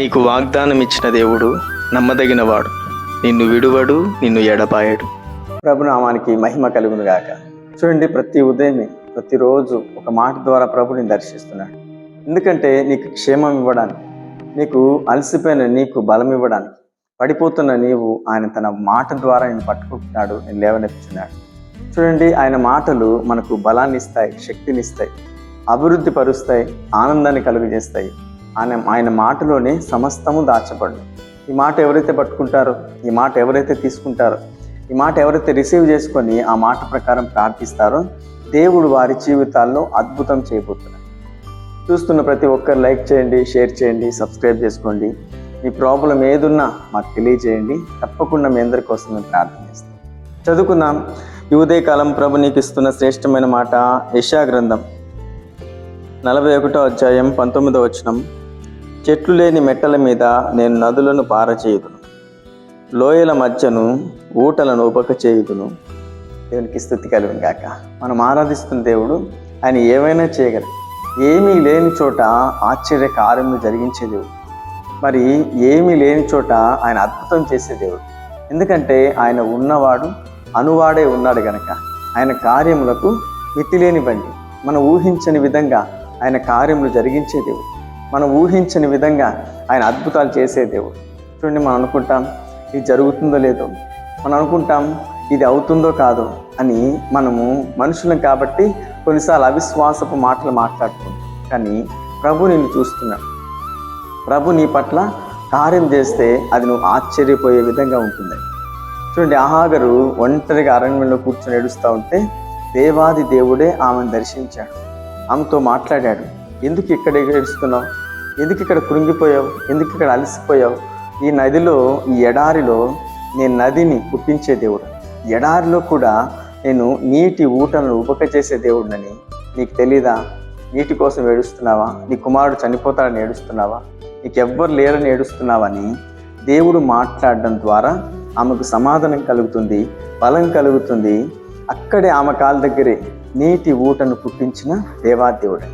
నీకు వాగ్దానం ఇచ్చిన దేవుడు నమ్మదగినవాడు, నిన్ను విడువడు, నిన్ను ఎడబాయడు. ప్రభునామానికి మహిమ కలుగును గాక. చూడండి, ప్రతి ఉదయమే ప్రతిరోజు ఒక మాట ద్వారా ప్రభుని దర్శిస్తున్నాడు. ఎందుకంటే నీకు క్షేమం ఇవ్వడానికి, నీకు అలసిపోయిన నీకు బలం ఇవ్వడానికి, పడిపోతున్న నీవు ఆయన తన మాట ద్వారా నేను పట్టుకుంటున్నాడు, నేను లేవనెత్తుతున్నాడు. చూడండి, ఆయన మాటలు మనకు బలాన్ని ఇస్తాయి, శక్తిని ఇస్తాయి, అభివృద్ధి పరుస్తాయి, ఆనందాన్ని కలుగజేస్తాయి. ఆయన మాటలోనే సమస్తము దాచబడు. ఈ మాట ఎవరైతే పట్టుకుంటారో, ఈ మాట ఎవరైతే తీసుకుంటారో, ఈ మాట ఎవరైతే రిసీవ్ చేసుకొని ఆ మాట ప్రకారం ప్రార్థిస్తారో, దేవుడు వారి జీవితాల్లో అద్భుతం చేయబోతున్నారు. చూస్తున్న ప్రతి ఒక్కరు లైక్ చేయండి, షేర్ చేయండి, సబ్స్క్రైబ్ చేసుకోండి. మీ ప్రాబ్లం ఏదున్నా మాకు తెలియజేయండి. తప్పకుండా మీ అందరి కోసం మేము ప్రార్థన చేస్తాం. చదువుకుందాం. ఈ ఉదయకాలం ప్రభు నీకు ఇస్తున్న శ్రేష్టమైన మాట యెషయా గ్రంథం 41వ అధ్యాయం 19వ వచనం. చెట్లు లేని మెట్టల మీద నేను నదులను పారచేయుదును, లోయల మధ్యను ఊటలను ఉపకచేయుదును. దేవునికి స్తుతి కలుగును గాక. మనం ఆరాధిస్తున్న దేవుడు ఆయన ఏమైనా చేయగలరు. ఏమీ లేని చోట ఆశ్చర్య కార్యములు జరిగించే దేవుడు, మరి ఏమీ లేని చోట ఆయన అద్భుతం చేసే దేవుడు. ఎందుకంటే ఆయన ఉన్నవాడు, అనువాడే ఉన్నాడు గనక ఆయన కార్యములకు మితిలేనివ్వండి. మనం ఊహించని విధంగా ఆయన కార్యములు జరిగించే దేవుడు, మనం ఊహించని విధంగా ఆయన అద్భుతాలు చేసే దేవుడు. చూడండి, మనం అనుకుంటాం ఇది జరుగుతుందో లేదో, మనం అనుకుంటాం ఇది అవుతుందో కాదో అని. మనము మనుషులం కాబట్టి కొన్నిసార్లు అవిశ్వాసపు మాటలు మాట్లాడుతున్నాం. కానీ ప్రభు నిన్ను చూస్తున్నాడు. ప్రభు నీ పట్ల కార్యం చేస్తే అది నువ్వు ఆశ్చర్యపోయే విధంగా ఉంటుంది. చూడండి, ఆహాగరు ఒంటరిగా అరణ్యంలో కూర్చొని ఏడుస్తూ ఉంటే దేవాది దేవుడే ఆమెను దర్శించాడు, ఆమెతో మాట్లాడాడు. ఎందుకు ఇక్కడ ఏడుస్తున్నావు? ఎందుకు ఇక్కడ కృంగిపోయావు? ఎందుకు ఇక్కడ అలసిపోయావు? ఈ నదిలో, ఈ ఎడారిలో నేను నదిని పుట్టించే దేవుడు, ఎడారిలో కూడా నేను నీటి ఊటలను ఉపకచేసే దేవుడినని నీకు తెలీదా? నీటి కోసం ఏడుస్తున్నావా? నీ కుమారుడు చనిపోతాడని ఏడుస్తున్నావా? నీకెవ్వరు లేరని ఏడుస్తున్నావని దేవుడు మాట్లాడడం ద్వారా ఆమెకు సమాధానం కలుగుతుంది, బలం కలుగుతుంది. అక్కడే ఆమె కాళ్ళ దగ్గరే నీటి ఊటను పుట్టించిన దేవాదేవుడు.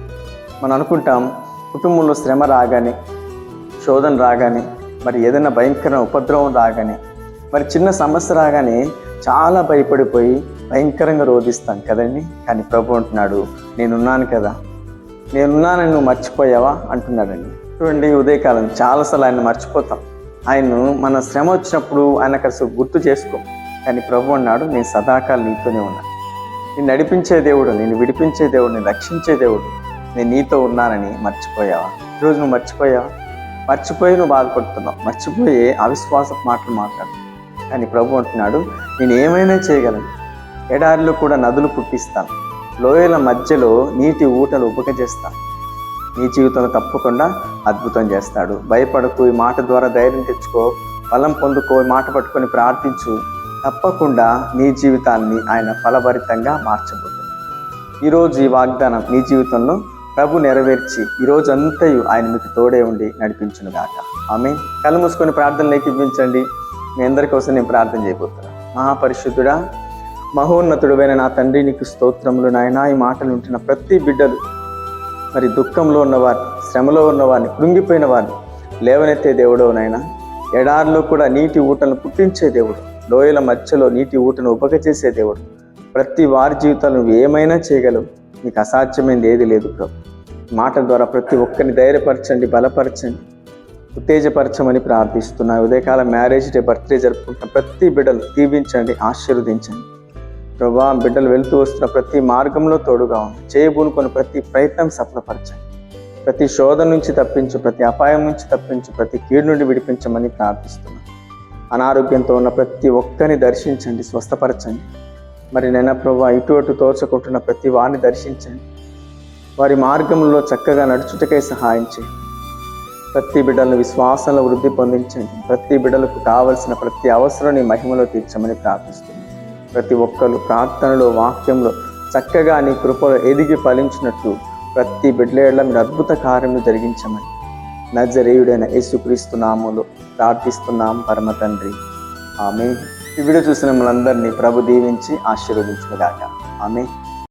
మనం అనుకుంటాం కుటుంబంలో శ్రమ రాగానే, శోధన రాగానే, మరి ఏదైనా భయంకర ఉపద్రవం రాగానే, మరి చిన్న సమస్య రాగానే చాలా భయపడిపోయి భయంకరంగా రోధిస్తాం కదండి. కానీ ప్రభు అంటున్నాడు, నేనున్నాను కదా, నేనున్నానని నువ్వు మర్చిపోయావా అంటున్నాడండి. చూడండి, ఉదయకాలం చాలాసార్లు ఆయన మర్చిపోతాం. ఆయన్ను మన శ్రమ వచ్చినప్పుడు ఆయనకు అసలు గుర్తు చేసుకో. కానీ ప్రభు అన్నాడు, నేను సదాకాలం నీతోనే ఉన్నాను, నేను నడిపించే దేవుడు, నేను విడిపించే దేవుడు, నేను రక్షించే దేవుడు, నేను నీతో ఉన్నానని మర్చిపోయావా? ఈరోజు నువ్వు మర్చిపోయి నువ్వు బాధపడుతున్నావు, మర్చిపోయి అవిశ్వాస మాటలు మాట్లాడు. కానీ ప్రభు అంటున్నాడు, నేను ఏమైనా చేయగలను. ఎడారిలో కూడా నదులు పుట్టిస్తాను, లోయల మధ్యలో నీటి ఊటలు ఉపకచేస్తాను. నీ జీవితంలో తప్పకుండా అద్భుతం చేస్తాడు. భయపడకు, ఈ మాట ద్వారా ధైర్యం తెచ్చుకో, బలం పొందుకో, ఈ మాట పట్టుకొని ప్రార్థించు. తప్పకుండా నీ జీవితాన్ని ఆయన ఫలభరితంగా మార్చబోతుంది. ఈరోజు ఈ వాగ్దానం నీ జీవితంలో ప్రభు నెరవేర్చి ఈరోజు అంతయు ఆయన మీకు తోడే ఉండి నడిపించును గాక. ఆమేన్. కళ్ళు మూసుకొని ప్రార్థనలు ఇప్పించండి. మీ అందరి కోసం నేను ప్రార్థన చేయబోతున్నాను. మహాపరిశుద్ధుడా, మహోన్నతుడైన నా తండ్రి, నీకు స్తోత్రములు నాయనా. ఈ మాటలు ఉంటున్న ప్రతి బిడ్డలు, మరి దుఃఖంలో ఉన్నవారిని, శ్రమలో ఉన్నవారిని, కృంగిపోయిన వారిని లేవనెత్తే దేవుడవు నాయనా. ఎడారిలో కూడా నీటి ఊటలను పుట్టించే దేవుడు, లోయల మధ్యలో నీటి ఊటను ఉపకచేసే దేవుడు. ప్రతి వారి జీవితాలు నువ్వు ఏమైనా చేయగలవు, నీకు అసాధ్యమైనది ఏది లేదు ప్రభు. మాటల ద్వారా ప్రతి ఒక్కరిని ధైర్యపరచండి, బలపరచండి, ఉత్తేజపరచమని ప్రార్థిస్తున్నా. ఉదయకాలం మ్యారేజ్ డే, బర్త్డే జరుపుకుంటున్న ప్రతి బిడ్డలు దీవించండి, ఆశీర్వదించండి ప్రభా. బిడ్డలు వెళ్తూ వస్తున్న ప్రతి మార్గంలో తోడుగా ఉంది. చేయబూనుకొని ప్రతి ప్రయత్నం సఫలపరచండి. ప్రతి శోధన నుంచి తప్పించు, ప్రతి అపాయం నుంచి తప్పించు, ప్రతి కీడు నుండి విడిపించమని ప్రార్థిస్తున్నాను. అనారోగ్యంతో ఉన్న ప్రతి ఒక్కరిని దర్శించండి, స్వస్థపరచండి. మరి నైనా ప్రభా, ఇటు అటు తోచకుంటున్న ప్రతి వారిని దర్శించండి. వారి మార్గంలో చక్కగా నడుచుటకై సహాయం చేయండి. ప్రతి బిడ్డలను విశ్వాసంలో వృద్ధి పొందించండి. ప్రతి బిడ్డలకు కావలసిన ప్రతి అవసరం నీ మహిమలో తీర్చమని ప్రార్థిస్తున్నాను. ప్రతి ఒక్కరు ప్రార్థనలో, వాక్యంలో చక్కగా నీ కృపలో ఎదిగి ఫలించినట్లు ప్రతి బిడ్డల మీరు అద్భుత కార్యములు జరిగించమని నజరేయుడైన యేసుక్రీస్తు నామములో ప్రార్థిస్తున్నాం పరమ తండ్రి. ఆమేన్. ఈ వీడియో చూసిన మనందరినీ ప్రభు దీవించి ఆశీర్వదించుగాక. ఆమేన్.